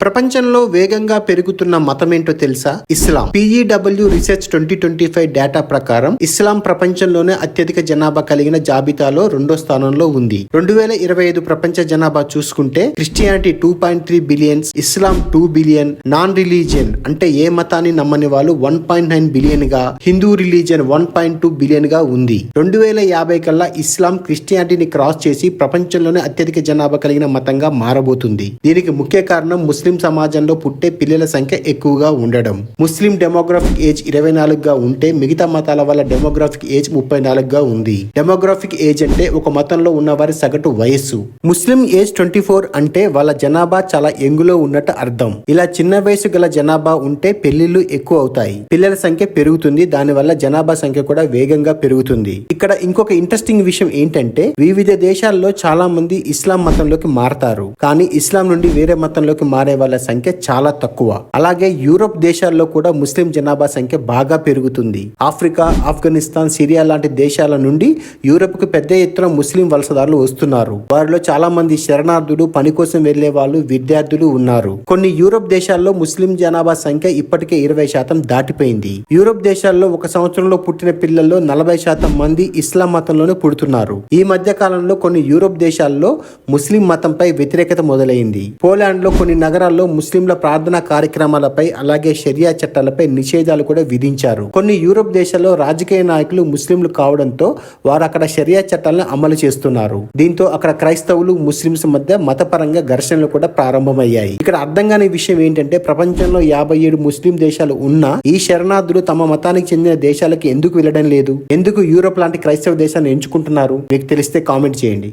ప్రపంచంలో వేగంగా పెరుగుతున్న మతమేంటో తెలుసా? ఇస్లాం. PEW రీసెర్చ్ 2025 డేటా ప్రకారం ఇస్లాం ప్రపంచంలోనే అత్యధిక జనాభా కలిగిన జాబితాలో 2వ స్థానంలో ఉంది. 2025 ప్రపంచ జనాభా చూసుకుంటే క్రిస్టియానిటీ 2.3 బిలియన్స్, ఇస్లాం 2 బిలియన్, నాన్ రిలీజియన్ అంటే ఏ మతాన్ని నమ్మని వాళ్ళు 1.9 బిలియన్ గా, హిందూ రిలీజియన్ 1.2 బిలియన్ గా ఉంది. 2050 కల్లా ఇస్లాం క్రిస్టియానిటీని క్రాస్ చేసి ప్రపంచంలోనే అత్యధిక జనాభా కలిగిన మతంగా మారబోతుంది. దీనికి ముఖ్య కారణం ముస్లిం సమాజంలో పుట్టే పిల్లల సంఖ్య ఎక్కువగా ఉండడం. ముస్లిం డెమోగ్రాఫిక్ ఏజ్ 24 గా ఉంటే మిగతా మతాల వల్ల డెమోగ్రాఫిక్ ఏజ్ 34 గా ఉంది. డెమోగ్రాఫిక్ ఏజ్ అంటే ఒక మతంలో ఉన్న వారి సగటు వయస్సు. ముస్లిం ఏజ్ 24 అంటే వాళ్ళ జనాభా చాలా యంగులో ఉన్నట్టు అర్థం. ఇలా చిన్న వయసు గల జనాభా ఉంటే పెళ్లిళ్లు ఎక్కువ అవుతాయి, పిల్లల సంఖ్య పెరుగుతుంది, దానివల్ల జనాభా సంఖ్య కూడా వేగంగా పెరుగుతుంది. ఇక్కడ ఇంకొక ఇంట్రెస్టింగ్ విషయం ఏంటంటే వివిధ దేశాల్లో చాలా మంది ఇస్లాం మతంలోకి మారతారు, కానీ ఇస్లాం నుండి వేరే మతంలోకి మారే వాళ్ళ సంఖ్య చాలా తక్కువ. అలాగే యూరోప్ దేశాల్లో కూడా ముస్లిం జనాభా సంఖ్య బాగా పెరుగుతుంది. ఆఫ్రికా, ఆఫ్ఘనిస్తాన్, సిరియా లాంటి దేశాల నుండి యూరోప్ కు పెద్ద ఎత్తున ముస్లిం వలసదారులు వస్తున్నారు. వారిలో చాలా మంది శరణార్థులు, పని కోసం వెళ్లే వాళ్ళు, విద్యార్థులు ఉన్నారు. కొన్ని యూరోప్ దేశాల్లో ముస్లిం జనాభా సంఖ్య ఇప్పటికే 20% దాటిపోయింది. యూరోప్ దేశాల్లో ఒక సంవత్సరంలో పుట్టిన పిల్లల్లో 40% మంది ఇస్లాం మతంలోనే పుడుతున్నారు. ఈ మధ్య కాలంలో కొన్ని యూరోప్ దేశాల్లో ముస్లిం మతంపై వ్యతిరేకత మొదలైంది. పోలాండ్ లో కొన్ని నగరాల్లో ముస్లింల ప్రార్థనా కార్యక్రమాలపై అలాగే షరియా చట్టాలపై నిషేధాలు కూడా విధించారు. కొన్ని యూరోప్ దేశాల్లో రాజకీయ నాయకులు ముస్లింలు కావడంతో వారు అక్కడ షరియా చట్టాలను అమలు చేస్తున్నారు. దీంతో అక్కడ క్రైస్తవులు, ముస్లింస్ మధ్య మతపరంగా ఘర్షణలు కూడా ప్రారంభమయ్యాయి. ఇక్కడ అర్థం కాని విషయం ఏంటంటే ప్రపంచంలో 57 ముస్లిం దేశాలు ఉన్నా ఈ శరణార్థులు తమ మతానికి చెందిన దేశాలకు ఎందుకు వెళ్ళడం లేదు? ఎందుకు యూరోప్ లాంటి క్రైస్తవ దేశాన్ని ఎంచుకుంటున్నారు? మీకు తెలిస్తే కామెంట్ చేయండి.